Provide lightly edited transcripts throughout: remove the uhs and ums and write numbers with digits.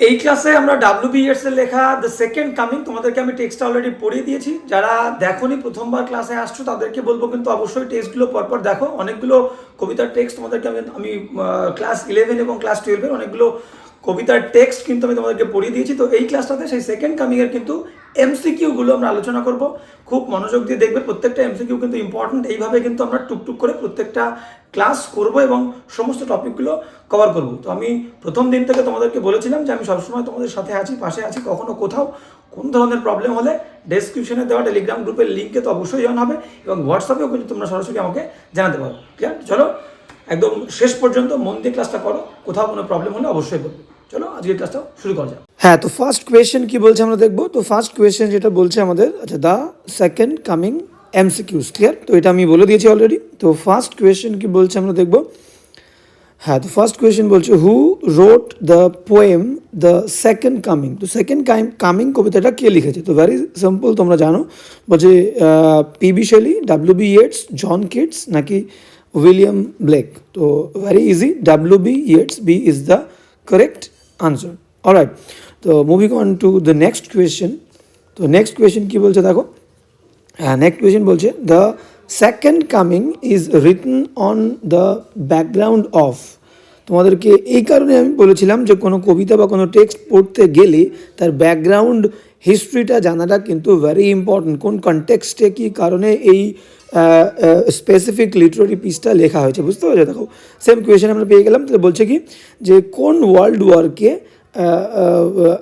এই ক্লাসে আমরা WBEDS এর লেখা দ্য সেকেন্ড কামিং তোমাদেরকে আমি টেক্সট অলরেডি পড়িয়ে দিয়েছি। যারা দেখোনি প্রথমবার ক্লাসে আসছো তাদেরকে বলবো কিন্তু অবশ্যই টেক্সটগুলো পরপর দেখো। অনেকগুলো কবিতার টেক্সট তোমাদেরকে আমি ক্লাস 11 এবং ক্লাস 12-এর অনেকগুলো কবিতার টেক্সট কিন্তু আমি তোমাদেরকে পড়িয়ে দিয়েছি। তো এই ক্লাসটাতে সেই সেকেন্ড কামিংয়ের কিন্তু MCQগুলো আমরা আলোচনা করব। খুব মনোযোগ দিয়ে দেখবে, প্রত্যেকটা MCQ কিন্তু ইম্পর্টেন্ট। এইভাবে কিন্তু আমরা টুকটুক করে প্রত্যেকটা ক্লাস করব এবং সমস্ত টপিকগুলো কভার করব। তো আমি প্রথম দিন থেকে তোমাদেরকে বলেছিলাম যে আমি সবসময় তোমাদের সাথে আছি, পাশে আছি। কখনো কোথাও কোন ধরনের প্রবলেম হলে ডেসক্রিপশনে দেওয়া টেলিগ্রাম গ্রুপের লিঙ্কে তো অবশ্যই জয়েন হবে এবং হোয়াটসঅ্যাপেও কিন্তু তোমরা সরাসরি আমাকে জানাতে পারো। ক্লিয়ার? চলো একদম শেষ পর্যন্ত মন দিয়ে ক্লাসটা করো, কোথাও কোনো প্রবলেম হলে অবশ্যই বলবে। চলো আজকের ক্লাসটা শুরু করা যাক। হ্যাঁ, তো ফার্স্ট কোয়েশ্চেন কি বলছে আমরা দেখবো। তো ফার্স্ট কোয়েশ্চেন যেটা বলছে আমাদের, আচ্ছা, the second coming MCQs। Clear? তো এটা আমি বলে দিয়েছি অলরেডি। তো ফার্স্ট কোয়েশ্চেন কি বলছে আমরা দেখবো। হ্যাঁ, তো ফার্স্ট কোয়েশ্চেন বলছে who wrote the poem the second coming. তো সেকেন্ড কামিং কবিতাটা কে লিখেছে? তো ভেরি সিম্পল, তোমরা জানো। বলছে PB Shelley, WB Yeats, John Keats নাকি উইলিয়াম ব্লেক। তো very easy, WB Yeats, B is the correct answer. Alright, তো moving on to the next question. তো নেক্সট কোয়েশ্চেন কী বলছে দেখো। নেক্সট কোয়েশ্চেন বলছে the second coming is written on the background of. তোমাদেরকে এই কারণে আমি বলেছিলাম যে কোনো কবিতা বা কোনো টেক্সট পড়তে গেলে তার ব্যাকগ্রাউন্ড হিস্ট্রিটা জানাটা কিন্তু ভেরি ইম্পর্টেন্ট। কোন কনটেক্সটে কী কারণে এই স্পেসিফিক লিটারারি পিসটা লেখা হয়েছে, বুঝতে পারছো? দেখো সেম কোয়েশ্চেন আমরা পেয়ে গেলাম। তাহলে বলছে কি যে কোন ওয়ার্ল্ড ওয়ারকে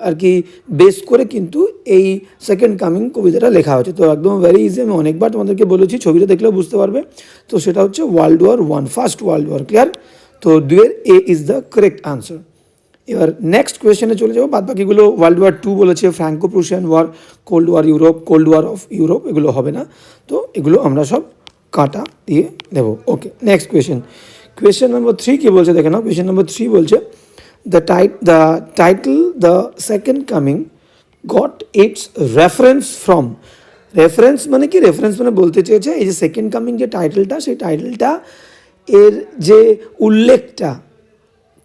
আর কি বেস করে কিন্তু এই সেকেন্ড কামিং কবিতাটা লেখা হয়েছে। তো একদম ভেরি ইজি, আমি অনেকবার তোমাদেরকে বলেছি, ছবিটা দেখলেও বুঝতে পারবে। তো সেটা হচ্ছে World War I, first world war. Clear? তো দুয়ের A is the correct answer. এবার নেক্সট কোয়েশ্চেনে চলে যাবো। বাদ বাকিগুলো World War II বলেছে, Franco Prussian war, cold war Europe, cold war of Europe, এগুলো হবে না। তো এগুলো আমরা সব কাটা দিয়ে দেবো। ওকে, নেক্সট কোয়েশ্চেন নম্বর 3 কী বলছে দেখে নাও। কোয়েশ্চেন নম্বর 3 বলছে the title the second coming got its reference from। Reference মানে কি? রেফারেন্স মানে বলতে চেয়েছে এই যে সেকেন্ড কামিং যে টাইটেলটা, সেই টাইটেলটা এর যে উল্লেখটা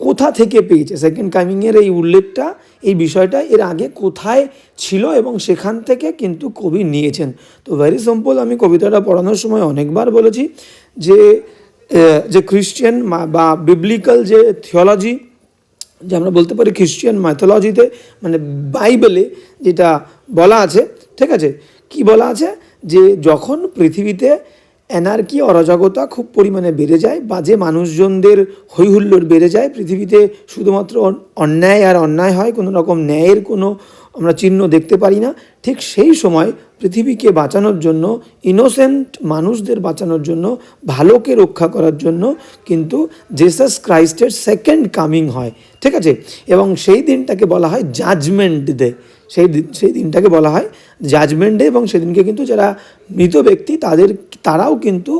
কোথা থেকে পেয়েছে, সেকেন্ড কামিংয়ের এই উল্লেখটা, এই বিষয়টা এর আগে কোথায় ছিল এবং সেখান থেকে কিন্তু কবি নিয়েছেন। তো ভেরি সিম্পল, আমি কবিতাটা পড়ানোর সময় অনেকবার বলেছি যে খ্রিশ্চিয়ান বা বিবলিক্যাল যে থিওলজি, যে আমরা বলতে পারি খ্রিশ্চিয়ান মাইথোলজিতে, মানে বাইবেলে যেটা বলা আছে, ঠিক আছে, কি বলা আছে যে যখন পৃথিবীতে অ্যানার্কি, অরাজকতা খুব পরিমাণে বেড়ে যায়, বা যে মানুষজনদের হৈহুল্লোড় বেড়ে যায়, পৃথিবীতে শুধুমাত্র অন্যায় আর অন্যায় হয়, কোনো রকম ন্যায়ের কোনো আমরা চিহ্ন দেখতে পারি না, ঠিক সেই সময় পৃথিবীকে বাঁচানোর জন্য, ইনোসেন্ট মানুষদের বাঁচানোর জন্য, ভালোকে রক্ষা করার জন্য কিন্তু জেসাস ক্রাইস্টের সেকেন্ড কামিং হয়, ঠিক আছে। এবং সেই দিনটাকে বলা হয় জাজমেন্ট ডে। সেই দিনটাকে বলা হয় জাজমেন্ট ডে, এবং সেদিনকে কিন্তু যারা মৃত ব্যক্তি তারাও কিন্তু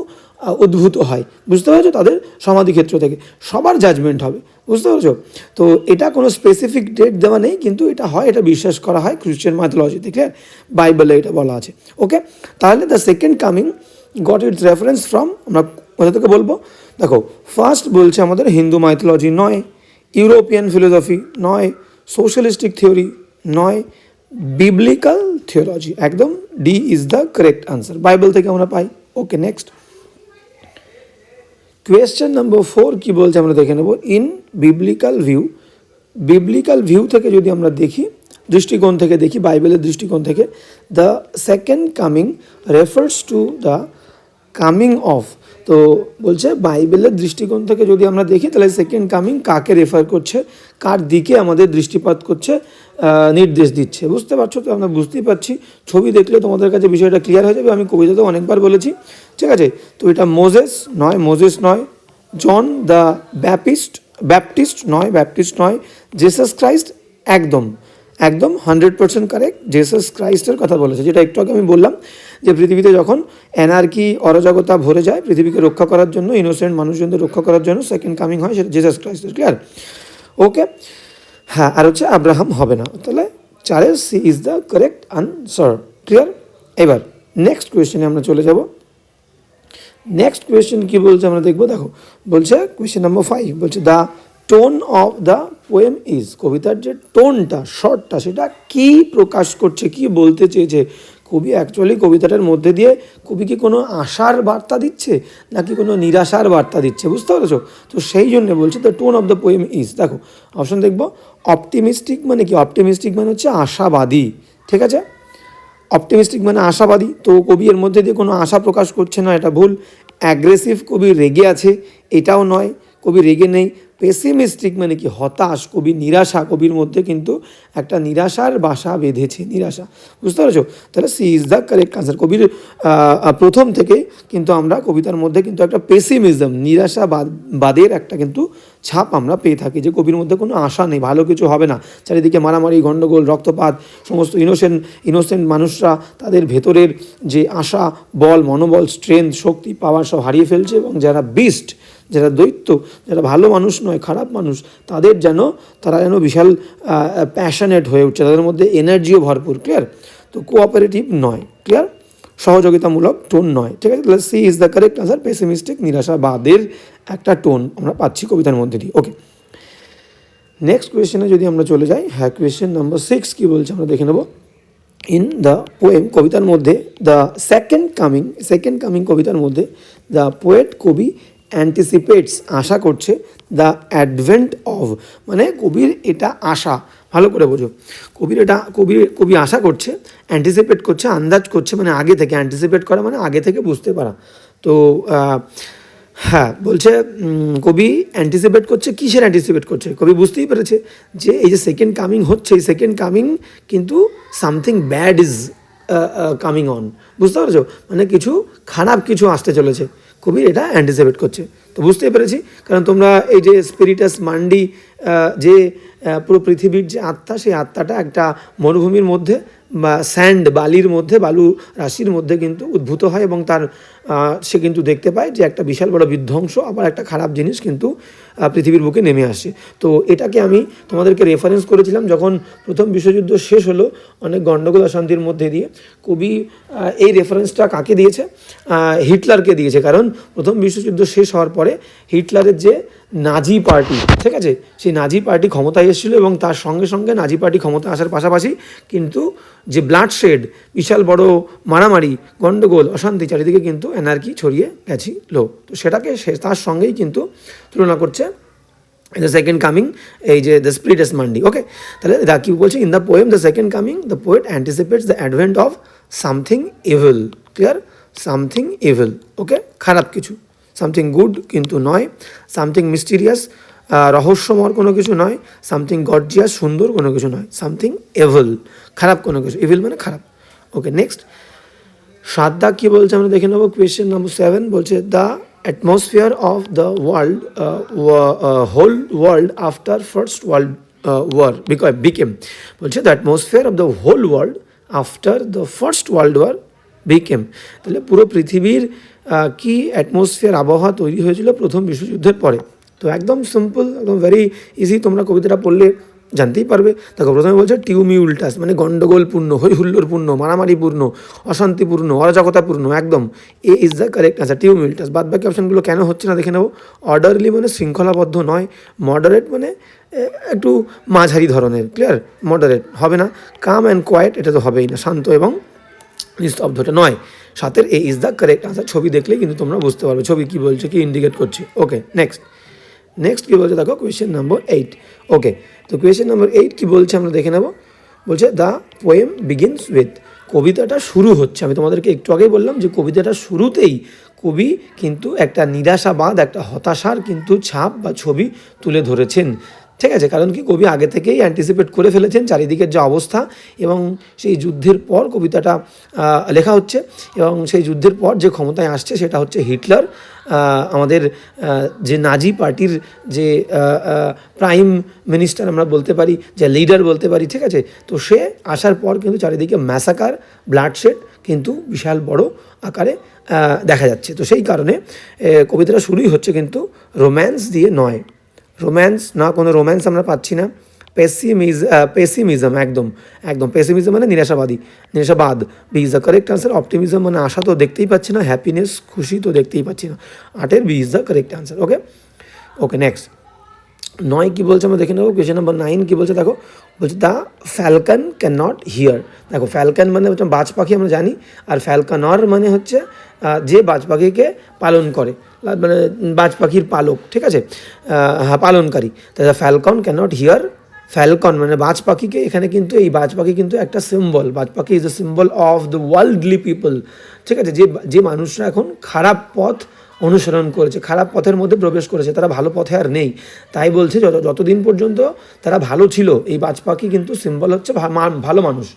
উদ্ভূত হয়, বুঝতে পারছো? তাদের সমাধিক্ষেত্র থেকে সবার জাজমেন্ট হবে, বুঝতে পারছো? তো এটা কোনো স্পেসিফিক ডেট দেওয়া নেই, কিন্তু এটা হয়, এটা বিশ্বাস করা হয় খ্রিশ্চান মাইথোলজিতে। ক্লিয়ার? বাইবেলে এটা বলা আছে। ওকে, তাহলে the second coming goat it's reference from, আমরা কোথা থেকে বলবো? দেখো, ফার্স্ট বলছে আমাদের হিন্দু মাইথোলজি নয়, ইউরোপিয়ান ফিলোসফি নয়, সোশ্যালিস্টিক থিওরি নয়, বিবলিক্যাল থিওলজি। একদম D is the correct answer, Bible থেকে আমরা পাই। ওকে, নেক্সট কোয়েশ্চেন নম্বর 4 কি বলছে আমরা দেখে নেব। ইন বিবলিক্যাল ভিউ থেকে যদি আমরা দেখি, দৃষ্টিকোণ থেকে দেখি, বাইবেলের দৃষ্টিকোণ থেকে, the second coming refers to the coming of. তো বলছে বাইবেলের দৃষ্টিকোণ থেকে যদি আমরা দেখি, তাহলে সেকেন্ড কামিং কাকে রেফার করছে, কার দিকে আমাদের দৃষ্টিপাত করছে, নির্দেশ দিচ্ছে, বুঝতে পারছো? তো আমরা বুঝতেই পারছি, ছবি দেখলে তোমাদের কাছে বিষয়টা ক্লিয়ার হয়ে যাবে। আমি কবিতাতেও অনেকবার বলেছি, ঠিক আছে। তো এটা মোজেস নয়, জন দ্য ব্যাপটিস্ট নয়, জেসাস ক্রাইস্ট, একদম 100% কারেক্ট, জেসাস ক্রাইস্টের কথা বলেছে। যেটা একটু আগে আমি বললাম যে পৃথিবীতে যখন অ্যানার্কি, অরাজকতা ভরে যায়, পৃথিবীকে রক্ষা করার জন্য, ইনোসেন্ট মানুষজনদের রক্ষা করার জন্য সেকেন্ড কামিং হয়, সেটা জেসাস ক্রাইস্টের। ক্লিয়ার? ওকে, হ্যাঁ, আর হচ্ছে আব্রাহাম হবে না। তাহলে 4 C is the correct answer. Clear? এবার নেক্সট কোয়েশ্চেনে আমরা চলে যাব। নেক্সট কোয়েশ্চেন কি বলছে আমরা দেখবো। দেখো, বলছে কোয়েশ্চেন নম্বর 5 বলছে the tone of the poem is, কবিতার যে টোনটা, শর্টটা, সেটা কী প্রকাশ করছে, কী বলতে চেয়েছে কবি? অ্যাকচুয়ালি কবিতাটার মধ্যে দিয়ে কবি কি কোনো আশার বার্তা দিচ্ছে নাকি কোনো নিরাশার বার্তা দিচ্ছে, বুঝতে পেরেছো? তো সেই জন্য বলছে the tone of the poem is. দেখো অপশন দেখবো, অপটিমিস্টিক মানে কি? অপটিমিস্টিক মানে হচ্ছে আশাবাদী, ঠিক আছে? অপটিমিস্টিক মানে আশাবাদী, তো কবি এর মধ্যে দিয়ে কোনো আশা প্রকাশ করছে না, এটা ভুল। অ্যাগ্রেসিভ, কবি রেগে আছে, এটাও নয়, কবি রেগে নেই। পেসিমিস্টিক মানে কি? হতাশ, কবি নিরাশা, কবির মধ্যে কিন্তু একটা নিরাশার বাসা বেঁধেছে, নিরাশা, বুঝতে পেরেছো? তাহলে C is the correct answer. কবির প্রথম থেকে কিন্তু আমরা কবিতার মধ্যে কিন্তু একটা পেসিমিজম, নিরাশাবাদের একটা কিন্তু ছাপ আমরা পেয়ে থাকি, যে কবির মধ্যে কোনো আশা নেই, ভালো কিছু হবে না, চারিদিকে মারামারি, গণ্ডগোল, রক্তপাত, সমস্ত ইনোসেন্ট মানুষরা তাদের ভেতরের যে আশা, বল, মনোবল, স্ট্রেংথ, শক্তি, পাওয়ার সব হারিয়ে ফেলছে, এবং যারা বিস্ট, যারা দৈত্য, যারা ভালো মানুষ নয়, খারাপ মানুষ, তারা যেন বিশাল প্যাশনেট হয়ে উঠছে, তাদের মধ্যে এনার্জিও ভরপুর, ক্লিয়ার? তো কোঅপারেটিভ নয়, ক্লিয়ার? সহযোগিতামূলক টোন নয়, ঠিক আছে? তাহলে C is the correct answer, pessimistic, নিরাশাবাদের একটা টোন আমরা পাচ্ছি কবিতার মধ্যে দিয়ে। ওকে, নেক্সট কোয়েশ্চেনে যদি আমরা চলে যাই, হ্যাঁ, কোয়েশ্চেন নাম্বার 6 কী বলছে আমরা দেখে নেব। ইন দ্য পোয়েম, কবিতার মধ্যে, দ্য সেকেন্ড কামিং কবিতার মধ্যে দ্য পোয়েট, কবি, অ্যান্টিসিপেটস, আশা করছে, দ্য অ্যাডভেন্ট অফ, মানে কবির এটা আশা, ভালো করে বোঝো, কবি আশা করছে, অ্যান্টিসিপেট করছে, আন্দাজ করছে, মানে আগে থেকে, অ্যান্টিসিপেট করা মানে আগে থেকে বুঝতে পারা। তো হ্যাঁ, বলছে কবি অ্যান্টিসিপেট করছে, কিসের অ্যান্টিসিপেট করছে? কবি বুঝতেই পেরেছে যে এই যে সেকেন্ড কামিং হচ্ছে, এই সেকেন্ড কামিং কিন্তু something bad is coming on, বুঝতে পারছো? মানে কিছু খারাপ কিছু আসতে চলেছে, কবি এটা অ্যান্টিসিপেট করছে। তো বুঝতেই পেরেছি, কারণ তোমরা এই যে স্পিরিটাস মান্ডি, যে পুরো পৃথিবীর যে আত্মা, সেই আত্মাটা একটা মরুভূমির মধ্যে বা স্যান্ড, বালির মধ্যে, বালু রাশির মধ্যে কিন্তু উদ্ভূত হয়, এবং সে কিন্তু দেখতে পায় যে একটা বিশাল বড় বিধ্বংস, আবার একটা খারাপ জিনিস কিন্তু পৃথিবীর বুকে নেমে আসে। তো এটাকে আমি তোমাদেরকে রেফারেন্স করেছিলাম যখন প্রথম বিশ্বযুদ্ধ শেষ হলো, অনেক গণ্ডগোল অশান্তির মধ্যে দিয়ে, কবি এই রেফারেন্সটা কাকে দিয়েছে? হিটলারকে দিয়েছে। কারণ প্রথম বিশ্বযুদ্ধ শেষ হওয়ার পরে হিটলারের যে নাজি পার্টি, ঠিক আছে, সেই নাজি পার্টি ক্ষমতায় এসেছিলো, এবং তার সঙ্গে সঙ্গে নাজি পার্টি ক্ষমতা আসার পাশাপাশি কিন্তু যে ব্লাডশেড, বিশাল বড় মারামারি, গণ্ডগোল, অশান্তি, চারিদিকে কিন্তু এনার্কি ছড়িয়ে গেছিল। তো সেটাকে তার সঙ্গেই কিন্তু তুলনা করছে দ্য সেকেন্ড কামিং, এই যে দ্য স্পিরিটাস মান্ডি। ওকে, তাহলে কি বলছে? In the poem the second coming, the poet anticipates the advent of something evil, clear? Something evil, okay, খারাপ কিছু, সামথিং গুড কিন্তু নয়, সামথিং মিস্টিরিয়াস, রহস্যময় কোনো কিছু নয়, সামথিং গর্জিয়াস, সুন্দর কোনো কিছু নয়, সামথিং এভিল, খারাপ কোনো কিছু, ইভিল মানে খারাপ। ওকে, নেক্সট 7 দাগ কী বলছে আমরা দেখে নেবো। কোয়েশ্চেন নাম্বার 7 বলছে the atmosphere of the world, whole world after first world war became, বলছে the atmosphere of the whole world after the first world war became, তাহলে পুরো পৃথিবীর কি অ্যাটমসফিয়ার, আবহাওয়া তৈরি হয়েছিল প্রথম বিশ্বযুদ্ধের পরে। তো একদম সিম্পল, একদম ভেরি ইজি, তোমরা কবিতাটা পড়লে জানতেই পারবে। দেখো প্রথমে বলছে টিউমিউল্টাস, মানে গণ্ডগোলপূর্ণ, হৈহুল্লোড়পূর্ণ, মারামারিপূর্ণ, অশান্তিপূর্ণ, অরাজকতাপূর্ণ, একদম এ ইজ দ্য কারেক্ট আনসার, টিউমিউল্টাস। বাদ বাকি অপশানগুলো কেন হচ্ছে না দেখে নেবো। অর্ডারলি মানে শৃঙ্খলাবদ্ধ নয়, মডারেট মানে একটু মাঝারি ধরনের, ক্লিয়ার? মডারেট হবে না। কাম অ্যান্ড কোয়াইট, এটা তো হবেই না, শান্ত এবং নিস্তব্ধটা নয়। 7 এ ইজ দ্য কারেক্ট আনসার। ছবি দেখলেই কিন্তু তোমরা বুঝতে পারবে ছবি কী বলছে, কি ইন্ডিকেট করছে। ওকে, নেক্সট কী বলছে দেখো, কোয়েশ্চেন নাম্বার 8। ওকে, তো কোয়েশ্চেন নাম্বার 8 কী বলছে আমরা দেখে নেব। বলছে দ্য পোয়েম বিগিনস উইথ, কবিতাটা শুরু হচ্ছে, আমি তোমাদেরকে একটু আগেই বললাম যে কবিতাটা শুরুতেই কবি কিন্তু একটা নিরাশাবাদ, একটা হতাশার কিন্তু ছাপ বা ছবি তুলে ধরেছেন, ঠিক আছে? কারণ কি, কবি আগে থেকেই অ্যান্টিসিপেট করে ফেলেছেন চারিদিকের যে অবস্থা, এবং সেই যুদ্ধের পর কবিতাটা লেখা হচ্ছে, এবং সেই যুদ্ধের পর যে ক্ষমতায় আসছে সেটা হচ্ছে হিটলার, আমাদের যে নাজি পার্টির যে প্রাইম মিনিস্টার আমরা বলতে পারি, যে লিডার বলতে পারি, ঠিক আছে? তো সে আসার পর কিন্তু চারিদিকে ম্যাসাকার, ব্লাডশেড কিন্তু বিশাল বড় আকারে দেখা যাচ্ছে। তো সেই কারণে কবিতাটা শুরুই হচ্ছে কিন্তু রোম্যান্স দিয়ে নয়, রোম্যান্স না, কোনো রোম্যান্স আমরা পাচ্ছি না। পেসিমিজম, একদম পেসিমিজম মানে নিরাশাবাদ। B is the correct answer. Optimism মানে আশা তো দেখতেই পাচ্ছি না, হ্যাপিনেস, খুশি তো দেখতেই পাচ্ছি না। 8 B is the correct answer. Okay, next নয় কী বলছে আমরা দেখে নেবো। কোয়েশ্চেন নাম্বার 9 কী বলছে দেখো, বলছে the falcon can not here. দেখো ফ্যালকন মানে হচ্ছে বাজ পাখি আমরা জানি, আর ফ্যালকনর মানে হচ্ছে যে বাজ পাখিকে পালন করে, মানে বাজ পাখির পালক, ঠিক আছে, হ্যাঁ পালনকারী। তাহলে Falcon can not here, Falcon মানে বাজ পাখিকে, এখানে কিন্তু এই বাজ পাখি কিন্তু একটা সিম্বল, বাজ পাখি is the symbol of the worldly people, ঠিক আছে, যে যে মানুষরা এখন খারাপ পথ অনুসরণ করেছে, খারাপ পথের মধ্যে প্রবেশ করেছে, তারা ভালো পথে আর নেই। তাই বলছে যতদিন পর্যন্ত তারা ভালো ছিল, এই বাজ পাখি কিন্তু সিম্বল হচ্ছে ভালো মানুষ।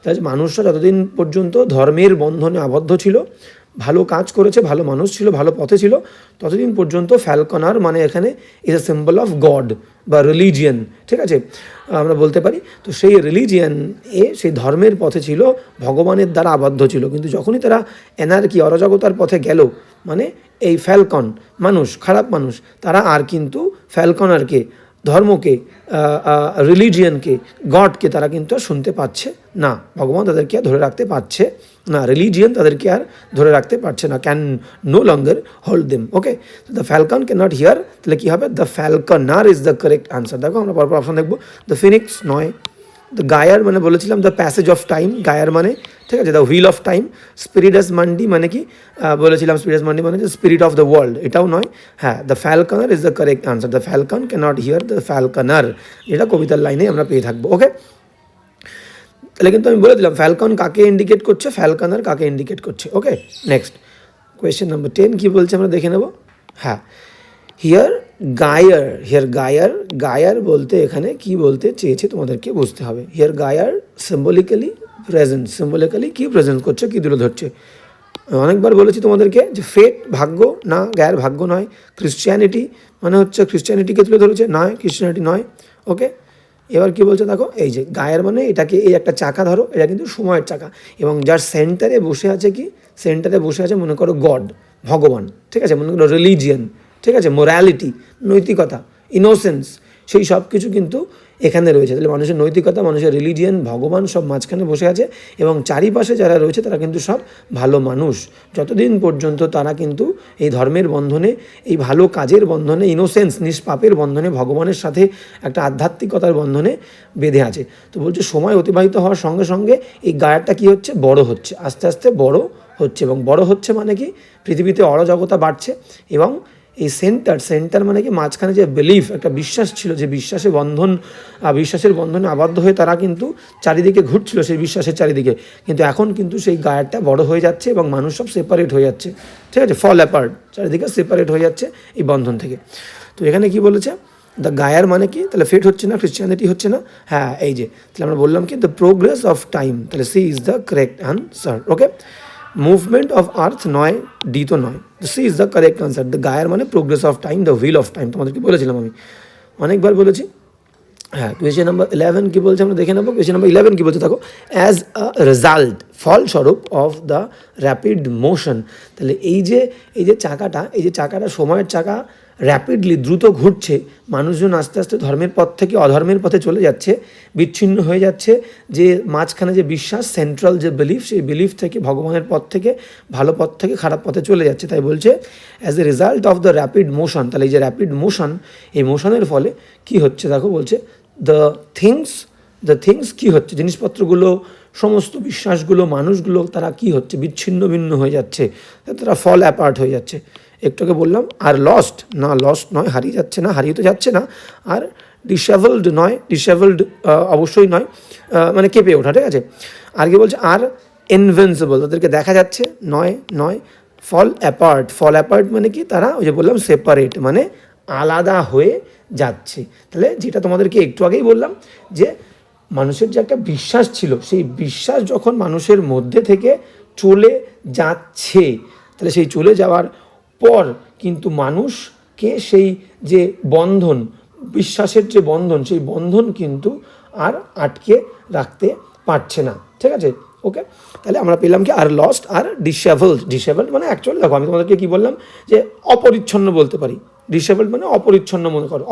তাই মানুষরা যতদিন পর্যন্ত ধর্মের বন্ধনে আবদ্ধ ছিল, ভালো কাজ করেছে, ভালো মানুষ ছিল, ভালো পথে ছিল, ততদিন পর্যন্ত ফ্যালকনার মানে এখানে is a symbol of god বা রিলিজিয়ান, ঠিক আছে, আমরা বলতে পারি। তো সেই রিলিজিয়ান সেই ধর্মের পথে ছিল, ভগবানের দ্বারা আবদ্ধ ছিল। কিন্তু যখনই তারা অ্যানার্কি অরাজকতার পথে গেল, মানে এই ফ্যালকন মানুষ, খারাপ মানুষ, তারা আর কিন্তু ফ্যালকনারকে, ধর্মকে, রিলিজিয়ানকে, গডকে তারা কিন্তু আর শুনতে পাচ্ছে না, ভগবান তাদেরকে আর ধরে রাখতে পারছে না, রিলিজিয়ান তাদেরকে আর ধরে রাখতে পারছে না, can no longer hold them. Okay, the falcon can not hear, তাহলে কী হবে, the falconer is the correct answer. দেখো আমরা পরপর অপশন দেখবো। দ্য ফিনিক্স 9, দ্য গায়ার মানে বলেছিলাম দ্য প্যাসেজ অফ টাইম, গায়ার মানে, ঠিক আছে, the wheel of time. স্পিরিটাস mandi মানে কি বলেছিলাম, স্পিরিটাস মান্ডি মানে স্পিরিট অফ দ্য ওয়ার্ল্ড, এটাও নয়। হ্যাঁ, the falconer is the correct answer, the falcon can not here the ফ্যালকনার, এটা কবিতার লাইনে আমরা পেয়ে থাকবো। ওকে, তাহলে কিন্তু আমি বলে দিলাম ফ্যালকন কাকে ইন্ডিকেট করছে, ফ্যালকনার কাকে ইন্ডিকেট করছে। ওকে, নেক্সট কোয়েশ্চেন নাম্বার 10 কী বলছে আমরা দেখে নেব। হ্যাঁ, হিয়ার গায়ার, হিয়ার গায়ার, গায়ার বলতে এখানে কি বলতে চেয়েছে তোমাদেরকে বুঝতে হবে। Here gyre symbolically present, symbolically কী প্রেজেন্ট করছে, কী তুলে ধরছে। অনেকবার বলেছি তোমাদেরকে যে ফেট ভাগ্য না, গায়ার ভাগ্য নয়। ক্রিশ্চিয়ানিটি মানে হচ্ছে ক্রিশ্চিয়ানিটিকে তুলে ধরেছে, নয় ক্রিশ্চিয়ানিটি নয়। ওকে, এবার কি বলছে দেখো, এই যে গায়ের মানে এটাকে, এই একটা চাকা ধরো, এটা কিন্তু সময়ের চাকা, এবং যার সেন্টারে বসে আছে কি, সেন্টারে বসে আছে মনে করো গড, ভগবান, ঠিক আছে, মনে করো রিলিজিয়ান, ঠিক আছে, মোরালিটি, নৈতিকতা, ইনোসেন্স, সেই সব কিছু কিন্তু এখানে রয়েছে। তাহলে মানুষের নৈতিকতা, মানুষের রিলিজিয়ান, ভগবান সব মাঝখানে বসে আছে, এবং চারিপাশে যারা রয়েছে তারা কিন্তু সব ভালো মানুষ, যতদিন পর্যন্ত তারা কিন্তু এই ধর্মের বন্ধনে, এই ভালো কাজের বন্ধনে, ইনোসেন্স, নিষ্পাপের বন্ধনে, ভগবানের সাথে একটা আধ্যাত্মিকতার বন্ধনে বেঁধে আছে। তো বলছে সময় অতিবাহিত হওয়ার সঙ্গে সঙ্গে এই গায়ারটা কী হচ্ছে, বড় হচ্ছে, আস্তে আস্তে বড় হচ্ছে, এবং বড় হচ্ছে মানে কি, পৃথিবীতে অরাজকতা বাড়ছে, এবং এই সেন্টার মানে কি, মাঝখানে যে বিলিফ, একটা বিশ্বাস ছিল, যে বিশ্বাসের বন্ধনে আবদ্ধ হয়ে তারা কিন্তু চারিদিকে ঘুরছিল, সেই বিশ্বাসের চারিদিকে, কিন্তু এখন কিন্তু সেই গায়ারটা বড় হয়ে যাচ্ছে, এবং মানুষ সব সেপারেট হয়ে যাচ্ছে, ঠিক আছে, ফল অ্যাপার্ট, চারিদিকে সেপারেট হয়ে যাচ্ছে এই বন্ধন থেকে। তো এখানে কি বলেছে, দ্য গায়ার মানে কি, তাহলে ফেট হচ্ছে না, ক্রিশ্চিয়ানিটি হচ্ছে না, হ্যাঁ এই যে, তাহলে আমরা বললাম কি, দ্য প্রোগ্রেস অফ টাইম, তাহলে C is the correct answer. Okay, movement of earth নয়, ডি তো নয়, C is the correct answer. The gyre মানে progress of time, the wheel of time, তোমাদেরকে বলেছিলাম আমি অনেকবার বলেছি। হ্যাঁ, কোয়েশ্চেন নাম্বার 11 কী বলছে আমরা দেখে নেবো। কোয়েশ্চেন নাম্বার 11 কী বলছে দেখো, অ্যাজ আ রেজাল্ট, ফলস্বরূপ অফ দ্য র্যাপিড মোশন, তাহলে এই যে চাকাটা সময়ের চাকা র্যাপিডলি, দ্রুত ঘুরছে, মানুষজন আস্তে আস্তে ধর্মের পথ থেকে অধর্মের পথে চলে যাচ্ছে, বিচ্ছিন্ন হয়ে যাচ্ছে, যে মাঝখানে যে বিশ্বাস, সেন্ট্রাল যে বিলিফ, সেই বিলিফ থেকে ভগবানের পথ থেকে, ভালো পথ থেকে খারাপ পথে চলে যাচ্ছে। তাই বলছে as a result of the rapid motion, তাহলে এই যে র্যাপিড মোশন, এই মোশনের ফলে কি হচ্ছে দেখো, বলছে দ্য থিংস কী হচ্ছে, জিনিসপত্রগুলো, সমস্ত বিশ্বাসগুলো, মানুষগুলো, তারা কি হচ্ছে, বিচ্ছিন্ন ভিন্ন হয়ে যাচ্ছে, তারা ফল অ্যাপার্ট হয়ে যাচ্ছে। একটুকে বললাম, আর লস্ট নয়, হারিয়ে যাচ্ছে না, হারিয়ে তো যাচ্ছে না, আর ডিসেবলড অবশ্যই নয়, মানে কেঁপে ওঠা, ঠিক আছে। আর কি বলছে, আর ইনভিনসিবল, তাদেরকে দেখা যাচ্ছে, নয়, ফল অ্যাপার্ট মানে কি, তারা ওই যে বললাম সেপারেট, মানে আলাদা হয়ে যাচ্ছে। তাহলে যেটা তোমাদেরকে একটু আগেই বললাম, যে মানুষের যে একটা বিশ্বাস ছিল, সেই বিশ্বাস যখন মানুষের মধ্যে থেকে চলে যাচ্ছে, তাহলে সেই চলে যাওয়ার পর কিন্তু মানুষকে সেই যে বন্ধন, বিশ্বাসের যে বন্ধন, সেই বন্ধন কিন্তু আর আটকে রাখতে পারছে না, ঠিক আছে। ওকে, তাহলে আমরা পেলাম কি, আর লস্ট, আর ডিসেবলড মানে অ্যাকচুয়ালি দেখো, আমি তোমাদেরকে কী বললাম, যে অপরিচ্ছন্ন বলতে পারি, ডিসেবলড মানে অপরিচ্ছন্ন মনে করো,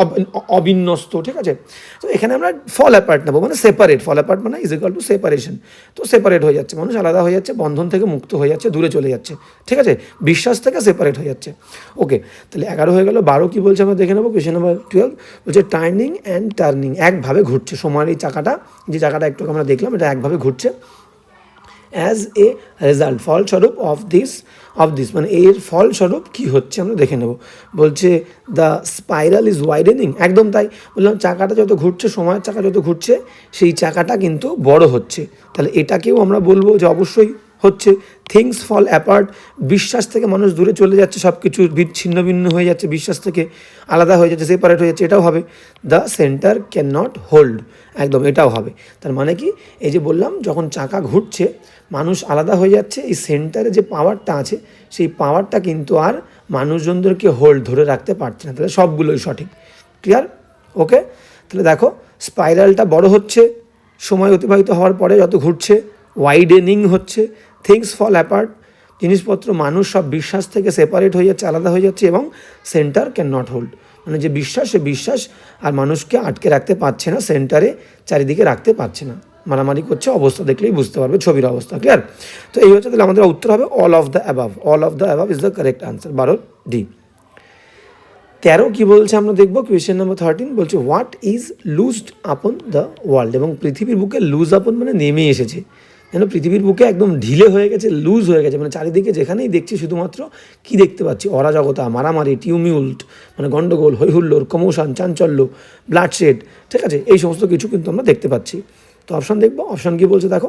অবিন্যস্ত, ঠিক আছে। তো এখানে আমরা ফল অ্যাপার্ট নেবো, মানে সেপারেট। ফল অ্যাপার্ট মানে ইজ ইকুয়াল টু সেপারেশন। তো সেপারেট হয়ে যাচ্ছে, মানুষ আলাদা হয়ে যাচ্ছে, বন্ধন থেকে মুক্ত হয়ে যাচ্ছে, দূরে চলে যাচ্ছে, ঠিক আছে, বিশ্বাস থেকে সেপারেট হয়ে যাচ্ছে। ওকে, তাহলে 11 হয়ে গেল। 12 কী বলছে আমরা দেখে নেবো। কোয়েশ্চেন নাম্বার 12 বলছে টার্নিং অ্যান্ড টার্নিং, একভাবে ঘুরছে সময়ের এই চাকাটা, যে চাকাটা একটু আমরা দেখলাম, এটা একভাবে ঘুরছে। অ্যাজ এ রেজাল্ট, ফলস্বরূপ অফ দিস মানে এর ফলস্বরূপ কী হচ্ছে আমরা দেখে নেব। বলছে দ্য স্পাইরাল ইজ ওয়াইডেনিং, একদম তাই বললাম, চাকাটা যত ঘুরছে, সময়ের চাকা যত ঘুরছে, সেই চাকাটা কিন্তু বড় হচ্ছে। তাহলে এটাকেও আমরা বলবো যে অবশ্যই হচ্ছে। থিংস ফল অ্যাপার্ট, বিশ্বাস থেকে মানুষ দূরে চলে যাচ্ছে, সব কিছু ছিন্ন ভিন্ন হয়ে যাচ্ছে, বিশ্বাস থেকে আলাদা হয়ে যাচ্ছে, সেপারেট হয়ে যাচ্ছে, এটাও হবে। The centre can not hold, একদম এটাও হবে। তার মানে কি, এই যে বললাম যখন চাকা ঘুরছে মানুষ আলাদা হয়ে যাচ্ছে, এই সেন্টারে যে পাওয়ারটা আছে সেই পাওয়ারটা কিন্তু আর মানুষজনদেরকে হোল্ড ধরে রাখতে পারছে না। তাহলে সবগুলোই সঠিক, ক্লিয়ার? ওকে, তাহলে দেখো স্পাইরালটা বড় হচ্ছে সময় অতিবাহিত হওয়ার পরে, যত ঘুরছে ওয়াইডেনিং হচ্ছে। থিংস ফল অ্যাপার্ট, জিনিসপত্র মানুষ সব বিশ্বাস থেকে সেপারেট হয়ে যাচ্ছে, আলাদা হয়ে যাচ্ছে, এবং সেন্টার ক্যান নট হোল্ড, মানে যে বিশ্বাস, সে বিশ্বাস আর মানুষকে আটকে রাখতে পারছে না, সেন্টারে চারিদিকে রাখতে পারছে না, মারামারি করছে। অবস্থা দেখলেই বুঝতে পারবে ছবির অবস্থা, ক্লিয়ার? তো এই হচ্ছে, তাহলে আমাদের উত্তর হবে all of the above. All of the above is the correct answer, 12 D. 13 কী বলছে আমরা দেখবো। কোয়েশ্চেন নাম্বার 13 বলছে what is লুজড upon the world, এবং পৃথিবীর বুকে লুজ আপন মানে নেমে এসেছে, যেন পৃথিবীর বুকে একদম ঢিলে হয়ে গেছে, লুজ হয়ে গেছে, মানে চারিদিকে যেখানেই দেখছি শুধুমাত্র কী দেখতে পাচ্ছি, অরাজকতা, মারামারি, টিউমিউল্ট, মানে গণ্ডগোল, হৈহুল্লোড়, কমোশন, চাঞ্চল্য, ব্লাডশেড, ঠিক আছে, এই সমস্ত কিছু কিন্তু আমরা দেখতে পাচ্ছি। তো অপশান দেখবো। অপশান কী বলছে দেখো,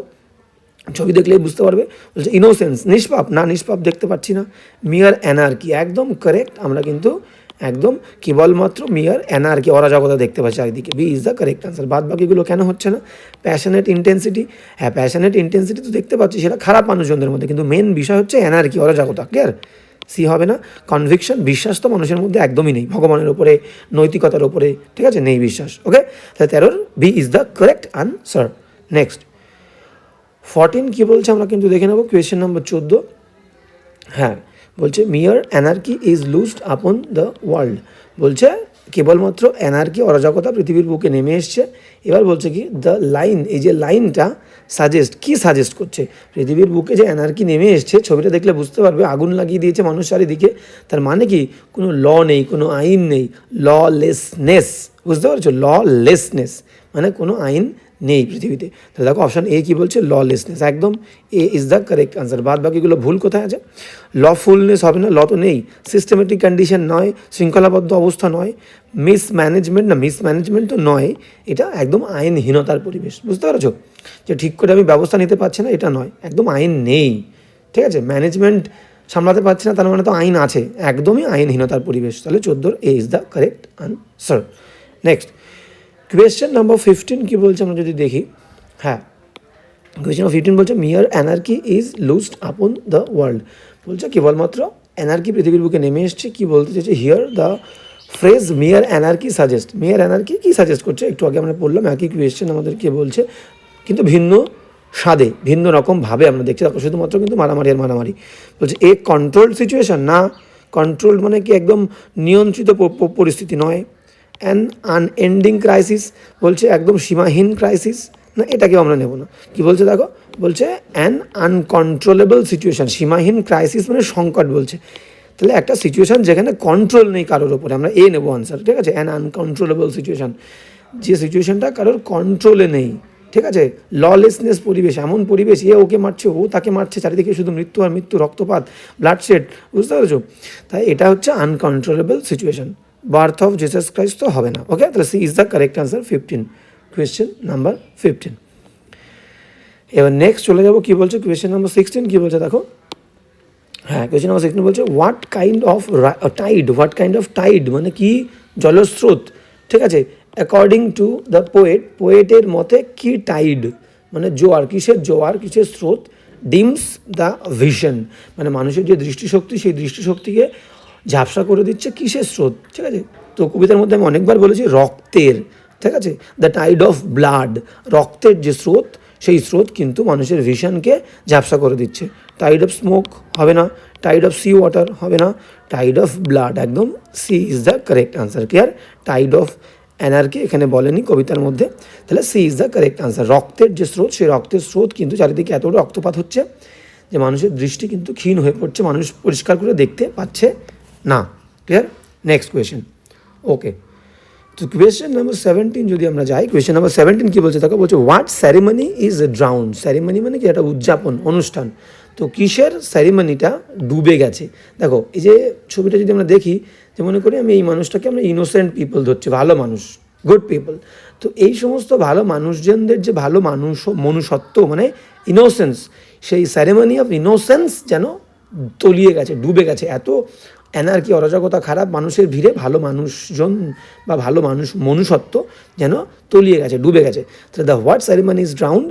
ছবি দেখলেই বুঝতে পারবে। বলছে ইনোসেন্স, নিষ্পাপ, না নিষ্পাপ দেখতে পাচ্ছি না। মিয়ার অ্যানার্কি, একদম কারেক্ট, আমরা কিন্তু একদম কেবলমাত্র মিয়ার অ্যানার্কি, অরাজকতা দেখতে পাচ্ছি চারিদিকে। B is the correct answer. বাদ বাকিগুলো কেন হচ্ছে না? প্যাশনেট ইন্টেন্সিটি, হ্যাঁ প্যাশনেট ইন্টেন্সিটি তো দেখতে পাচ্ছি, সেটা খারাপ মানুষজনদের মধ্যে, কিন্তু মেন বিষয় হচ্ছে অ্যানার্কি, অরাজকতা, ক্লিয়ার? সি হবে না। কনভিকশন, বিশ্বাস তো মানুষের মধ্যে একদমই নেই, ভগবানের ওপরে, নৈতিকতার ওপরে, ঠিক আছে, নেই বিশ্বাস। ওকে, তাহলে 13 B is the correct answer. Next 14 কী বলছে আমরা কিন্তু দেখে নেব। কোয়েশ্চেন নাম্বার 14, হ্যাঁ বলছে মিয়ার anarchy is লুজড upon the world, বলছে কেবলমাত্র অ্যানার্কি, অরাজকতা পৃথিবীর বুকে নেমে এসছে। এবার বলছে কি দ্য লাইন, এই যে লাইনটা সাজেস্ট, কি সাজেস্ট করছে, পৃথিবীর বুকে যে অ্যানার্কি নেমে এসছে, ছবিটা দেখলে বুঝতে পারবে, আগুন লাগিয়ে দিয়েছে মানুষ চারিদিকে, তার মানে কি কোনো ল নেই, কোনো আইন নেই, ললেসনেস, বুঝতে পারছো, ললেসনেস মানে কোনো আইন নেই পৃথিবীতে। তাহলে দেখো অপশান এ কী বলছে, ললেসনেস, একদম এ ইজ দ্য কারেক্ট আনসার। বাদ বাকিগুলো ভুল কোথায় আছে? লফুলনেস হবে না, ল তো নেই। সিস্টেমেটিক কন্ডিশন নয়, শৃঙ্খলাবদ্ধ অবস্থা নয়। মিসম্যানেজমেন্ট, না মিসম্যানেজমেন্ট তো নয়, এটা একদম আইনহীনতার পরিবেশ, বুঝতে পারছো, যে ঠিক করে আমি ব্যবস্থা নিতে পারছি না, এটা নয়, একদম আইন নেই, ঠিক আছে। ম্যানেজমেন্ট সামলাতে পারছি না, তার মানে তো আইন আছে, একদমই আইনহীনতার পরিবেশ। তাহলে 14 A is the correct answer. Next question number 15 কী বলছে আমরা যদি দেখি, হ্যাঁ কোয়েশ্চেন নাম্বার 15 বলছে মিয়ার anarchy is লুজড upon the world, বলছে কেবলমাত্র অ্যানার্কি পৃথিবীর বুকে নেমে এসছে। কী বলতে চাইছে, হিয়ার দ্য ফ্রেজ মিয়ার অ্যানার্কি সাজেস্ট, মিয়ার অ্যানার্কি কী সাজেস্ট করছে, একটু আগে আমরা পড়লাম, একই কোয়েশ্চেন আমাদেরকে বলছে, কিন্তু ভিন্ন স্বাদে, ভিন্ন রকমভাবে আমরা দেখছি। দেখো শুধুমাত্র কিন্তু মারামারি আর মারামারি, বলছে এ কন্ট্রোলড সিচুয়েশান, না কন্ট্রোলড মানে কি একদম নিয়ন্ত্রিত পরিস্থিতি নয়। অ্যান আনএন্ডিং ক্রাইসিস, বলছে একদম সীমাহীন ক্রাইসিস, না এটাকেও আমরা নেব না। কি বলছে দেখো, বলছে অ্যান আনকন্ট্রোলেবল সিচুয়েশান, সীমাহীন ক্রাইসিস মানে সংকট বলছে, তাহলে একটা সিচুয়েশান যেখানে কন্ট্রোল নেই কারোর ওপরে, আমরা এ নেবো আনসার, ঠিক আছে। অ্যান আনকন্ট্রোলেবল সিচুয়েশান, যে সিচুয়েশানটা কারোর কন্ট্রোলে নেই, ঠিক আছে। ললেসনেস পরিবেশ, এমন পরিবেশ, এ ওকে মারছে, ও তাকে মারছে, চারিদিকে শুধু মৃত্যু আর মৃত্যু, রক্তপাত, ব্লাডশেড, বুঝতে পেরেছো, তাই এটা হচ্ছে uncontrollable situation. Birth of Jesus Christ তো হবে না। ওকে, তাহলে C is the correct answer. 15 question number 15। এবার নেক্সট চলে যাবো, কী বলছে কোয়েশ্চেন নাম্বার 16 কী বলছে দেখো, হ্যাঁ কোয়েশ্চেন নাম্বার 16 বলছে what kind of tide, what kind of tide মানে কি জলস্রোত, ঠিক আছে। অ্যাকর্ডিং টু দ্য পোয়েট, পোয়েটের মতে কি টাইড মানে জোয়ার, কিসের জোয়ার, কিসের স্রোত। ডিমস দ্য ভিশন মানে মানুষের যে দৃষ্টিশক্তি, সেই দৃষ্টিশক্তিকে ঝাপসা করে দিচ্ছে কিসের স্রোত, ঠিক আছে। তো কবিতার মধ্যে আমি অনেকবার বলেছি রক্তের, ঠিক আছে, দ্য টাইড অফ ব্লাড, রক্তের যে স্রোত, সেই স্রোত কিন্তু মানুষের ভিশনকে ঝাপসা করে দিচ্ছে। টাইড অফ স্মোক হবে না, টাইড অফ সি ওয়াটার হবে না, টাইড অফ ব্লাড, একদম C is the correct answer. Clear? Tide of anarchy এখানে বলেনি কবিতার মধ্যে, তাহলে C is the correct answer. রক্তের যে স্রোত, সেই রক্তের স্রোত কিন্তু চারিদিকে এতটা রক্তপাত হচ্ছে যে মানুষের দৃষ্টি কিন্তু ক্ষীণ হয়ে পড়ছে, মানুষ পরিষ্কার করে দেখতে পাচ্ছে না। ক্লিয়ার? Next question. ওকে, তো কোয়েশ্চেন নাম্বার 17 যদি আমরা যাই, কোয়েশ্চেন নাম্বার 17 কী বলছে? তাকে বলছে what ceremony is drowned. Ceremony মানে কি? একটা উদযাপন, অনুষ্ঠান। তো কিসের সেরিমনিটা ডুবে গেছে? দেখো এই যে ছবিটা যদি আমরা দেখি, যে মনে করি আমি এই মানুষটাকে আমরা ইনোসেন্ট পিপল ধরছি, ভালো মানুষ, গুড পিপল। তো এই সমস্ত ভালো মানুষজনদের যে ভালো মানুষ মনুষ্যত্ব মানে ইনোসেন্স, সেই সেরেমনি অফ ইনোসেন্স যেন তলিয়ে গেছে, ডুবে গেছে। এত অ্যানার্কি, অরাজকতা, খারাপ মানুষের ভিড়ে ভালো মানুষজন বা ভালো মানুষ মনুষ্যত্ব যেন তলিয়ে গেছে, ডুবে গেছে। তাহলে the what ceremony is drowned,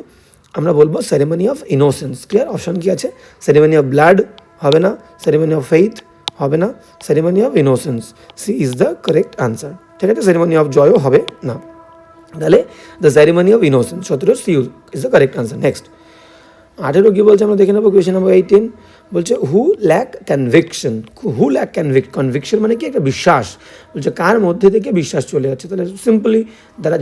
আমরা বলবো ceremony of innocence. Clear? Option কি আছে? সেরেমনি অফ ব্লাড হবে না, সেরেমনি অফ ফেইথ হবে না, ceremony of innocence. C is the correct answer. ঠিক আছে? সেরেমনি অফ জয়ও হবে না। তাহলে the ceremony of innocence, 17 C is the correct answer. Next 18 কি বলছে আমরা দেখে নেবো। কোয়েশ্চেন নাম্বার 18 বলছে হু ল্যাক কনভিকশন। হু ল্যাক কনভিকশন মানে কি? একটা বিশ্বাস। বলছে কার মধ্যে থেকে বিশ্বাস চলে যাচ্ছে। তাহলে সিম্পলি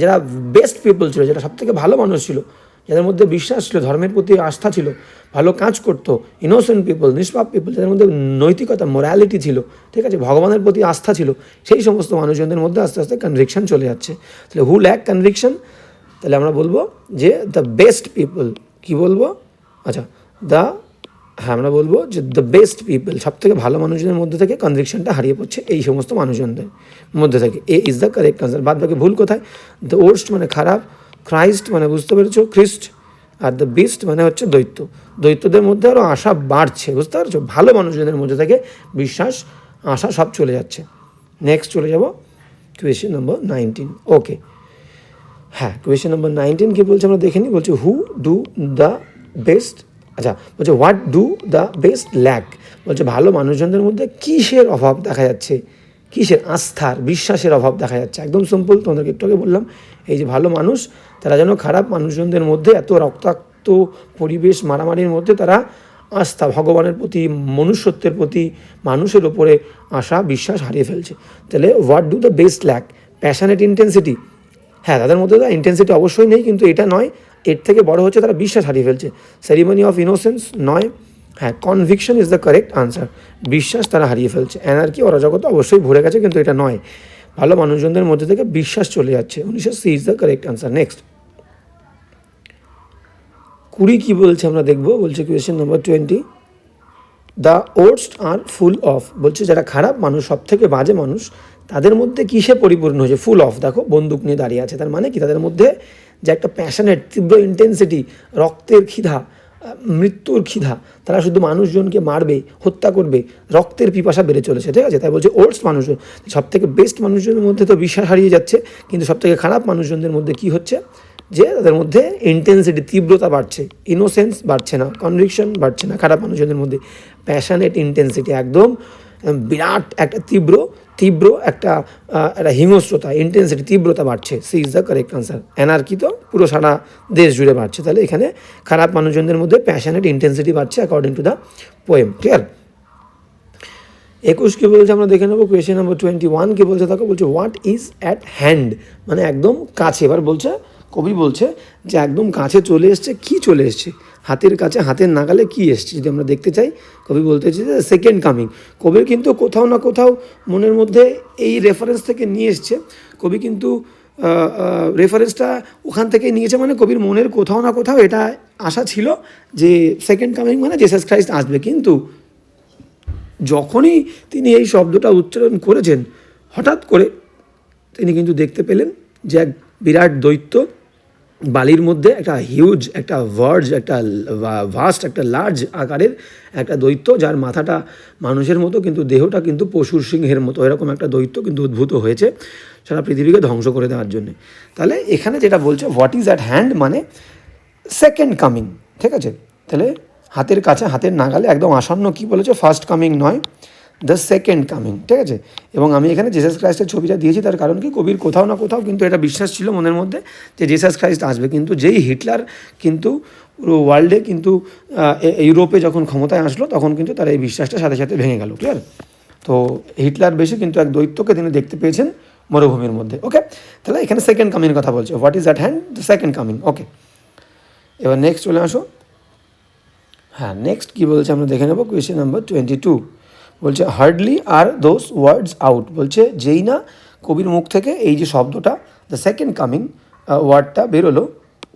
যারা বেস্ট পিপল ছিল, যারা সব থেকে ভালো মানুষ ছিল, যাদের মধ্যে বিশ্বাস ছিল, ধর্মের প্রতি আস্থা ছিল, ভালো কাজ করতো, ইনোসেন্ট পিপল, নিষ্পাপ পিপল, যাদের মধ্যে নৈতিকতা, মোরালিটি ছিল, ঠিক আছে, ভগবানের প্রতি আস্থা ছিল, সেই সমস্ত মানুষজনদের মধ্যে আস্তে আস্তে কনভিকশন চলে যাচ্ছে। তাহলে হু ল্যাক কনভিকশন, তাহলে আমরা বলবো যে দ্য বেস্ট পিপল। কী বলবো? আচ্ছা, আমরা বলবো যে দ্য বেস্ট পিপল, সব থেকে ভালো মানুষজনের মধ্যে থেকে কনভিকশনটা হারিয়ে পড়ছে এই সমস্ত মানুষজনদের মধ্যে থেকে। এ ইজ দ্য কারেক্ট আনসার। বাদ বাকি ভুল কোথায়? দ্য ওর্স্ট মানে খারাপ, ক্রাইস্ট মানে বুঝতে পেরেছো খ্রিস্ট, আর দ্য বিস্ট মানে হচ্ছে দৈত্য। দৈত্যদের মধ্যে আরও আশা বাড়ছে, বুঝতে পারছো? ভালো মানুষজনের মধ্যে থেকে বিশ্বাস, আশা সব চলে যাচ্ছে। নেক্সট চলে যাব কোয়েশ্চেন নম্বর 19। ওকে, হ্যাঁ, কোয়েশ্চেন নম্বর 19 কী বলছে আমরা দেখে নিই। বলছে হু ডু দ্য বেস্ট, আচ্ছা বলছে what do the best lack. বলছে ভালো মানুষজনদের মধ্যে কিসের অভাব দেখা যাচ্ছে? কিসের? আস্থার, বিশ্বাসের অভাব দেখা যাচ্ছে। একদম সিম্পল, তোমাদেরকে একটু আগে বললাম, এই যে ভালো মানুষ, তারা যেন খারাপ মানুষজনদের মধ্যে এত রক্তাক্ত পরিবেশ, মারামারির মধ্যে তারা আস্থা, ভগবানের প্রতি, মনুষ্যত্বের প্রতি, মানুষের ওপরে আশা, বিশ্বাস হারিয়ে ফেলছে। তাহলে what do the best lack? Passionate intensity, হ্যাঁ তাদের মধ্যে তো ইন্টেন্সিটি অবশ্যই নেই, কিন্তু এটা নয়, এর থেকে বড় হচ্ছে তারা বিশ্বাস হারিয়ে ফেলছে। সেরিমনি অফ ইনোসেন্স নয়, হ্যাঁ conviction is the correct answer. বিশ্বাস তারা হারিয়ে ফেলছে। অ্যানার্কি, অরাজকতা অবশ্যই ভরে গেছে, কিন্তু এটা নয়। ভালো মানুষজনদের মধ্যে থেকে বিশ্বাস চলে যাচ্ছে। 19 C is the correct answer. Next 20 কী বলছে আমরা দেখবো। বলছে question number 20 the worst are full of. বলছে যারা খারাপ মানুষ, সব থেকে বাজে মানুষ, তাদের মধ্যে কিসে পরিপূর্ণ হয়েছে? ফুল অফ, দেখো বন্দুক নিয়ে দাঁড়িয়ে আছে, তার মানে কি? তাদের মধ্যে যে একটা প্যাশনেট, তীব্র ইন্টেন্সিটি, রক্তের ক্ষিধা, মৃত্যুর ক্ষিধা, তারা শুধু মানুষজনকে মারবে, হত্যা করবে, রক্তের পিপাসা বেড়ে চলেছে, ঠিক আছে? তাই বলছে ওর্স্ট মানুষজন। সব থেকে বেস্ট মানুষজনের মধ্যে তো বিশ্বাস হারিয়ে যাচ্ছে, কিন্তু সব থেকে খারাপ মানুষজনদের মধ্যে কি হচ্ছে? যে তাদের মধ্যে ইন্টেন্সিটি, তীব্রতা বাড়ছে, ইনোসেন্স বাড়ছে না, কনভিকশন বাড়ছে না। খারাপ মানুষজনের মধ্যে প্যাশনেট ইন্টেন্সিটি, একদম বিরাট একটা তীব্র একটা হিংস্রতা, ইন্টেন্সিটি, তীব্রতা বাড়ছে। C is the correct answer. Anarchy তো পুরো সারা দেশ জুড়ে বাড়ছে। তাহলে এখানে খারাপ মানুষজনদের মধ্যে প্যাশনেট ইন্টেন্সিটি বাড়ছে according to the poem. Clear? 21 কী বলছে আমরা দেখে নেবো। কোয়েশ্চেন নম্বর 21 কী বলছে তাকে? বলছে হোয়াট ইজ অ্যাট হ্যান্ড, মানে একদম কাছে। এবার বলছে, কবি বলছে যে একদম কাছে চলে এসছে। কি চলে এসছে? হাতের কাছে, হাতের নাগালে কি এসছে যদি আমরা দেখতে চাই, কবি বলতে চাইছে যে সেকেন্ড কামিং। কবির কিন্তু কোথাও না কোথাও মনের মধ্যে এই রেফারেন্স থেকে নিয়ে এসছে। কবি কিন্তু রেফারেন্সটা ওখান থেকে নিয়েছে, মানে কবির মনের কোথাও না কোথাও এটা আশা ছিল যে সেকেন্ড কামিং মানে জিসাস খ্রাইস্ট আসবে। কিন্তু যখনই তিনি এই শব্দটা উচ্চারণ করেছেন, হঠাৎ করে তিনি কিন্তু দেখতে পেলেন যে এক বিরাট দৈত্য বালির মধ্যে, একটা হিউজ, একটা ভার্জ, একটা ভাস্ট, একটা লার্জ আকারের একটা দৈত্য, যার মাথাটা মানুষের মতো কিন্তু দেহটা কিন্তু পশুর সিংহের মতো, এরকম একটা দৈত্য কিন্তু উদ্ভূত হয়েছে সারা পৃথিবীকে ধ্বংস করে দেওয়ার জন্য। তাহলে এখানে যেটা বলছে হোয়াট ইজ অ্যাট হ্যান্ড মানে সেকেন্ড কামিং, ঠিক আছে? তাহলে হাতের কাছে, হাতের নাগালে, একদম আসন্ন। কি বলেছে? ফার্স্ট কামিং নয়। দ্য সেকেন্ড কামিং, ঠিক আছে। এবং আমি এখানে জেসাস ক্রাইস্টের ছবিটা দিয়েছি, তার কারণ কি কবির কোথাও না কোথাও কিন্তু এটা বিশ্বাস ছিল মনের মধ্যে যে জেসাস ক্রাইস্ট আসবে, কিন্তু যেই হিটলার কিন্তু পুরো ওয়ার্ল্ডে কিন্তু ইউরোপে যখন ক্ষমতায় আসলো তখন কিন্তু তার এই বিশ্বাসটা সাথে সাথে ভেঙে গেল, ক্লিয়ার। তো হিটলার বেশি কিন্তু এক দৈত্যকে তিনি দেখতে পেয়েছেন মরুভূমির মধ্যে। ওকে, তাহলে এখানে সেকেন্ড কামিংয়ের কথা বলছে, what is at hand, the second coming. Okay, এবার নেক্সট চলে আসো। হ্যাঁ, নেক্সট কী বলছে আমরা দেখে নেব। কোয়েশ্চেন নাম্বার 22 বলছে hardly are those words out, বলছে যেই না কবির মুখ থেকে এই যে শব্দটা দ্য সেকেন্ড কামিং ওয়ার্ডটা বেরোলো,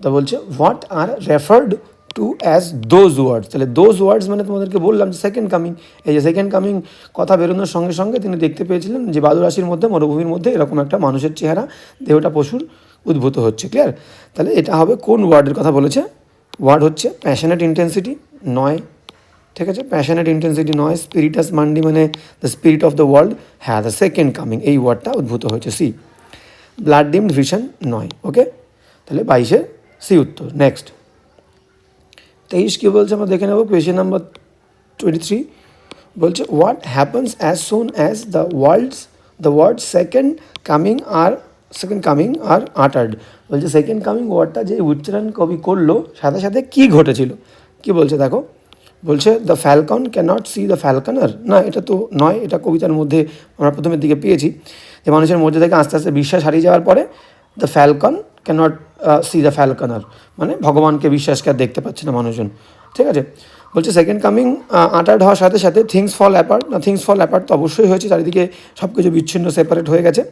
তা বলছে what are referred to as those words. তাহলে দোজ ওয়ার্ডস মানে তোমাদেরকে বললাম যে সেকেন্ড কামিং, এই যে সেকেন্ড কামিং কথা বেরোনোর সঙ্গে সঙ্গে তিনি দেখতে পেয়েছিলেন যে বালু রাশির মধ্যে মরুভূমির মধ্যে এরকম একটা মানুষের চেহারা, দেহটা পশুর উদ্ভূত হচ্ছে, ক্লিয়ার। তাহলে এটা হবে কোন ওয়ার্ডের কথা বলেছে? ওয়ার্ড হচ্ছে প্যাশনেট ইন্টেন্সিটি নয়, ঠিক আছে, প্যাশনেট ইন্টেন্সিটি নয়। স্পিরিটাস মান্ডি মানে the spirit of the world, হ্যাঁ দ্য সেকেন্ড কামিং এই ওয়ার্ডটা উদ্ভূত হয়েছে, সি। ব্লাড ডিমড ভিশন নয়, ওকে, তাহলে 22 সি উত্তর। নেক্সট 23 কী বলছে আমরা দেখে নেব। কোয়েশ্চেন নাম্বার 23 বলছে what happens as soon as the word second coming are uttered. বলছে সেকেন্ড কামিং ওয়ার্ডটা যে উচ্চারণ কবি করলো সাথে সাথে কী ঘটেছিল, কি বলছে দেখো। বলছে the falcon cannot see the falconer, না এটা তো নয়, এটা কবিতার মধ্যে আমরা প্রথমের দিকে পেয়েছি যে মানুষের মধ্যে থেকে আস্তে আস্তে বিশ্বাস হারিয়ে যাওয়ার পরে the falcon cannot see the falconer, মানে ভগবানকে বিশ্বাসকে আর দেখতে পাচ্ছে না মানুষজন, ঠিক আছে। বলছে সেকেন্ড কামিং আটার্ড হওয়ার সাথে সাথে থিংস ফল অ্যাপার্ট, না থিংস ফল অ্যাপার্ট তো অবশ্যই হয়েছে, চারিদিকে সব কিছু বিচ্ছিন্ন সেপারেট হয়ে গেছে।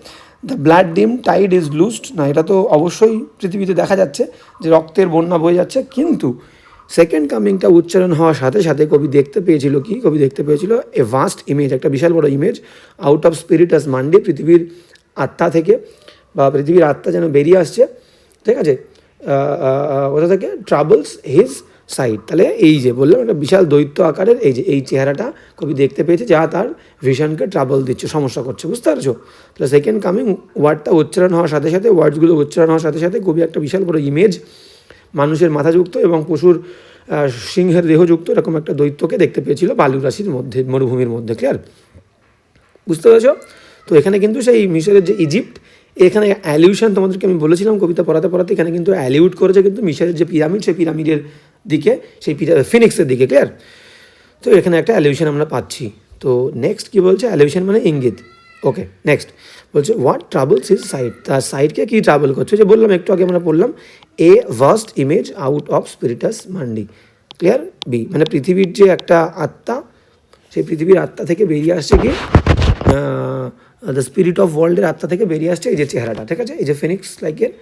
দ্য ব্লাড ডিম টাইড ইজ লুজড, না এটা তো অবশ্যই পৃথিবীতে দেখা যাচ্ছে যে রক্তের বন্যা বয়ে যাচ্ছে, কিন্তু সেকেন্ড কামিংটা উচ্চারণ হওয়ার সাথে সাথে কবি দেখতে পেয়েছিল কি, কবি দেখতে পেয়েছিল এ ভাস্ট ইমেজ, একটা বিশাল বড় image out of Spiritus mandi, পৃথিবীর আত্মা থেকে বা পৃথিবীর আত্মা যেন বেরিয়ে আসছে, ঠিক আছে, কোথা থেকে, ট্রাবলস হিজ সাইড। তাহলে এই যে বললাম একটা বিশাল দৈত্য আকারের এই যে এই চেহারাটা কবি দেখতে পেয়েছে যা তার ভিশনকে ট্রাবল দিচ্ছে, সমস্যা করছে, বুঝতে পারছো। তাহলে সেকেন্ড কামিং ওয়ার্ডটা উচ্চারণ হওয়ার সাথে সাথে, ওয়ার্ডসগুলো উচ্চারণ হওয়ার সাথে সাথে কবি একটা বিশাল বড় ইমেজ মানুষের মাথাযুক্ত এবং পশুর সিংহের দেহযুক্ত এরকম একটা দৈত্যকে দেখতে পেয়েছিল বালু রাশির মধ্যে, মরুভূমির মধ্যে, ক্লিয়ার, বুঝতে পেরেছ। তো এখানে কিন্তু সেই মিশরের যে ইজিপ্ট, এখানে অ্যালিউশন তোমাদেরকে আমি বলেছিলাম কবিতা পড়াতে পড়াতে, এখানে কিন্তু অ্যালিউট করেছে কিন্তু মিশরের যে পিরামিড, সেই পিরামিডের দিকে, সেই ফিনিক্সের দিকে, ক্লিয়ার। তো এখানে একটা অ্যালিউশন আমরা পাচ্ছি। তো নেক্সট কী বলছে, অ্যালিউশন মানে ইঙ্গিত। ওকে, নেক্সট বলছে হোয়াট ট্রাবলস হিজ সাইট, তার সাইটকে কী ট্রাভেল করছে, যে বললাম একটু আগে আমরা বললাম a vast image out of Spiritus Mundi, clear. B মানে পৃথিবীর যে একটা আত্মা, সেই পৃথিবীর আত্মা থেকে বেরিয়ে আসছে কি, দ্য স্পিরিট অফ ওয়ার্ল্ডের আত্মা থেকে বেরিয়ে আসছে এই যে চেহারাটা, ঠিক আছে, এই যে ফিনিক্স লাইকের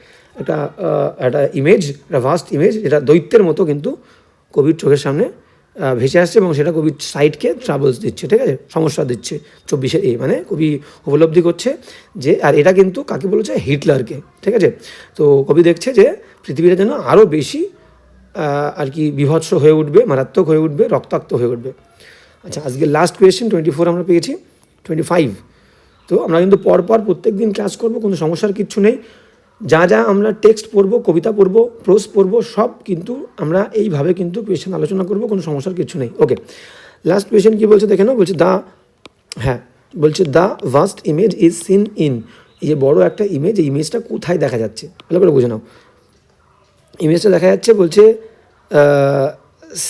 একটা একটা ইমেজ, একটা ভাস্ট ইমেজ, যেটা দৈত্যের মতো কিন্তু কবির চোখের সামনে ভেসে আসছে এবং সেটা কবির সাইডকে ট্রাবলস দিচ্ছে, ঠিক আছে, সমস্যা দিচ্ছে। 24 মানে কবি উপলব্ধি করছে যে, আর এটা কিন্তু কাকে বলেছে, হিটলারকে, ঠিক আছে। তো কবি দেখছে যে পৃথিবীটা যেন আরও বেশি আর কি বিভৎস হয়ে উঠবে, মারাত্মক হয়ে উঠবে, রক্তাক্ত হয়ে উঠবে। আচ্ছা, আজকে লাস্ট কোয়েশ্চেন 24 আমরা পেয়েছি। 25 তো আমরা কিন্তু পরপর প্রত্যেক দিন ক্লাস করবো, কোনো সমস্যার কিচ্ছু নেই। যা যা আমরা টেক্সট পড়বো, কবিতা পড়বো, প্রোজ পড়বো, সব কিন্তু আমরা এইভাবে কিন্তু কোয়েশ্চেন আলোচনা করবো, কোনো সমস্যার কিছু নেই। ওকে, লাস্ট কোয়েশ্চেন কী বলছে দেখে নাও। বলছে বলছে the vast image is seen in, এই যে বড় একটা ইমেজ, এই ইমেজটা কোথায় দেখা যাচ্ছে, ভালো করে বুঝে নাও। ইমেজটা দেখা যাচ্ছে বলছে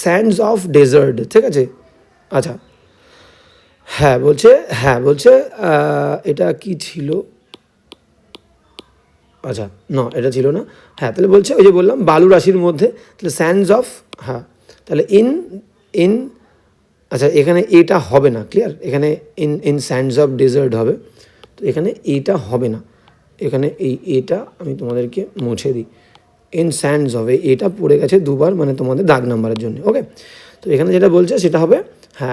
স্যান্ডস অফ ডেজার্ট, ঠিক আছে। আচ্ছা, বলছে এটা কি ছিল, আচ্ছা না এটা ছিল না, তাহলে বলছে ওই যে বললাম বালু রাশির মধ্যে, তাহলে স্যান্ডস অফ, তাহলে ইন আচ্ছা এখানে এটা হবে না, ক্লিয়ার, এখানে ইন স্যান্ডস অফ ডেজার্ট হবে, তো এখানে এটা হবে না, এখানে এটা আমি তোমাদেরকে মুছে দিই, ইন স্যান্ডস হবে, এটা পড়ে গেছে দুবার, মানে তোমাদের দাগ নাম্বারের জন্য। ওকে, তো এখানে যেটা বলছে সেটা হবে,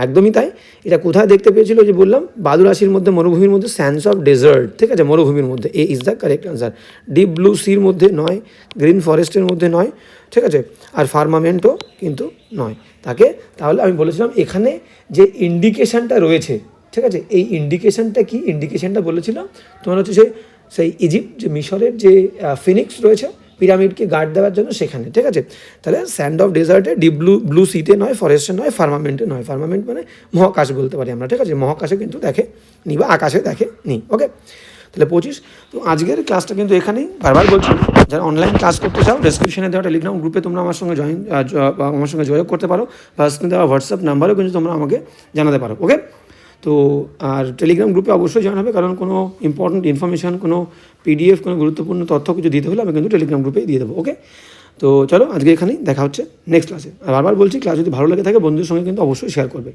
একদমই তাই। এটা কোথায় দেখতে পেয়েছিল, যে বললাম বালু রাশির মধ্যে, মরুভূমির মধ্যে, স্যান্ডস অফ ডেজার্ট, ঠিক আছে, মরুভূমির মধ্যে, A is the correct answer. Deep blue সির মধ্যে নয়, গ্রিন ফরেস্টের মধ্যে নয়, ঠিক আছে, আর ফার্মামেন্টও কিন্তু নয় তাকে। তাহলে আমি বলেছিলাম এখানে যে ইন্ডিকেশানটা রয়েছে, ঠিক আছে, এই ইন্ডিকেশানটা কি, ইন্ডিকেশানটা বলেছিলাম তোমার হচ্ছে সেই ইজিপ্ট, যে মিশরের যে ফিনিক্স রয়েছে, পিরামিডকে গার্ড দেওয়ার জন্য সেখানে, ঠিক আছে? তাহলে স্যান্ড অফ ডেজার্টে ডিপ ব্লু সিতে নয়, ফরেস্টে নয়, ফার্মামেন্টে নয়। ফার্মামেন্ট মানে মহাকাশ বলতে পারি আমরা, ঠিক আছে? মহাকাশে কিন্তু দেখে নি বা আকাশে দেখে নি। ওকে, তাহলে 25। তো আজকের ক্লাসটা কিন্তু এখানেই, বারবার বলছি, যারা অনলাইন ক্লাস করতে চাও ডেসক্রিপশনে দেওয়া টেলিগ্রাম গ্রুপে তোমরা আমার সঙ্গে আমার সঙ্গে যোগাযোগ করতে পারো, বা স্ক্রিনে দেওয়া হোয়াটসঅ্যাপ নাম্বারেও কিন্তু তোমরা আমাকে জানাতে পারো। ওকে, তো আর টেলিগ্রাম গ্রুপে অবশ্যই জানাবে, কারণ কোনো ইম্পর্টেন্ট ইনফরমেশান, কোনো পিডিএফ, কোনো গুরুত্বপূর্ণ তথ্য কিছু দিতে হলে আমি কিন্তু টেলিগ্রাম গ্রুপেই দিয়ে দেবো। ওকে, তো চলো আজকে এখানেই দেখা হচ্ছে নেক্সট ক্লাসে। আর বারবার বলছি, ক্লাস যদি ভালো লেগে থাকে বন্ধুদের সঙ্গে কিন্তু অবশ্যই শেয়ার করবে।